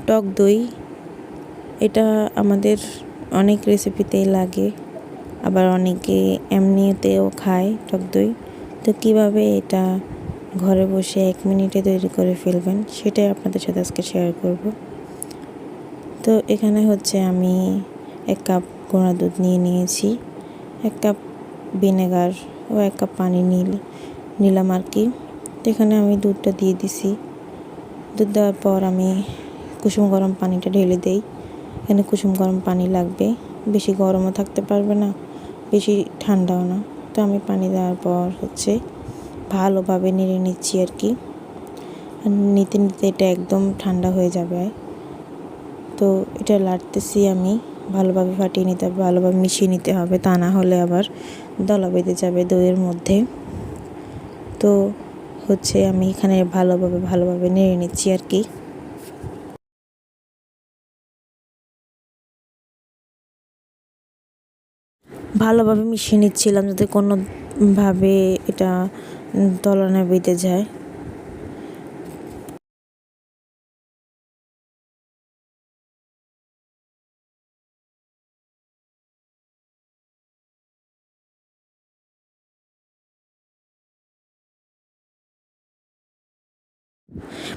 টক দই, এটা আমাদের অনেক রেসিপিতেই লাগে, আবার অনেকে এমনিতেও খায় টক দই। তো কীভাবে এটা ঘরে বসে 1 মিনিটে তৈরি করে ফেলবেন সেটাই আপনাদের সাথে আজকে শেয়ার করব। তো এখানে হচ্ছে আমি 1 কাপ গুঁড়া দুধ নিয়েছি, 1 কাপ ভিনেগার ও 1 কাপ পানি নিলাম আর কি। তো এখানে আমি দুধটা দিয়ে দিছি। দুধ দেওয়ার পর আমি কুসুম গরম পানিটা ঢেলে দেই। এখানে কুসুম গরম পানি লাগবে, বেশি গরমও থাকতে পারবে না, বেশি ঠান্ডাও না। তো আমি পানি দেওয়ার পর হচ্ছে ভালোভাবে নেড়ে নিচ্ছি আর কি। নিতে নিতে এটা একদম ঠান্ডা হয়ে যাবে। তো এটা লাড়তেছি আমি, ভালোভাবে ফাটিয়ে নিতে হবে, ভালোভাবে মিশিয়ে নিতে হবে, তা না হলে আবার দলা বেঁধে যাবে দইয়ের মধ্যে। তো হচ্ছে আমি এখানে ভালোভাবে নেড়ে নিচ্ছি আর কি। ভালোভাবে মিশিয়ে নিচ্ছিলাম যাতে কোনোভাবে এটা দলা না বেঁধে যায়।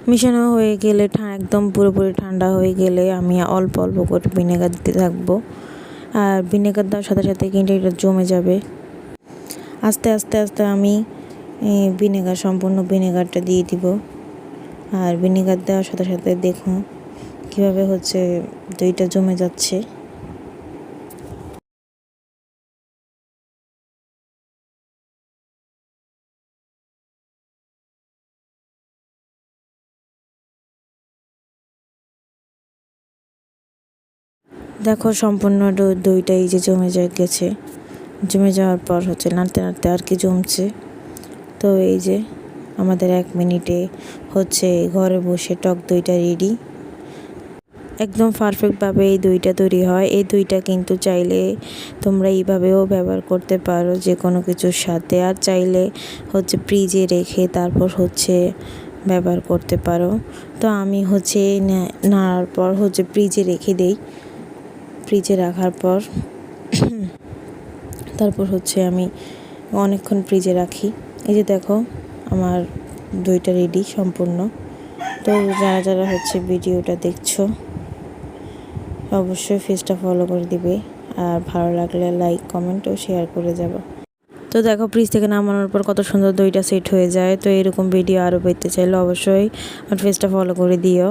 মিশানো হয়ে গেলে একদম পুরোপুরি ঠান্ডা হয়ে গেলে আমি অল্প অল্প করে ভিনেগার দিতে থাকবো। আর ভিনেগার দেওয়ার সাথে সাথে কিন্তু এটা জমে যাবে। আস্তে আস্তে আস্তে আমি সম্পূর্ণ ভিনেগারটা দিয়ে দিব। আর ভিনেগার দেওয়ার সাথে সাথে দেখুন কীভাবে হচ্ছে দইটা জমে যাচ্ছে। দেখো সম্পূর্ণ দইটা এই যে জমে গেছে। জমে যাওয়ার পর হচ্ছে নাড়তে নাড়তে আর কি জমছে। তো এই যে আমাদের 1 মিনিটে হচ্ছে ঘরে বসে টক দইটা রেডি। একদম পারফেক্টভাবে এই দইটা তৈরি হয়। এই দইটা কিন্তু চাইলে তোমরা এইভাবেও ব্যবহার করতে পারো যে কোনো কিছুর সাথে, আর চাইলে হচ্ছে ফ্রিজে রেখে তারপর হচ্ছে ব্যবহার করতে পারো। তো আমি হচ্ছে নাড়ার পর হচ্ছে ফ্রিজে রেখে দেই। ফ্রিজে রাখার পর তারপর হচ্ছে আমি অনেকক্ষণ ফ্রিজে রাখি। এই যে দেখো আমার দইটা রেডি সম্পূর্ণ। তো যারা যারা হচ্ছে ভিডিওটা দেখছো অবশ্যই পেজটা ফলো করে দিবে, আর ভালো লাগলে লাইক কমেন্ট ও শেয়ার করে যাবে। তো দেখো ফ্রিজ থেকে নামানোর পর কত সুন্দর দইটা সেট হয়ে যায়। তো এরকম ভিডিও আরও পেতে চাইলে অবশ্যই আমার পেজটা ফলো করে দিও।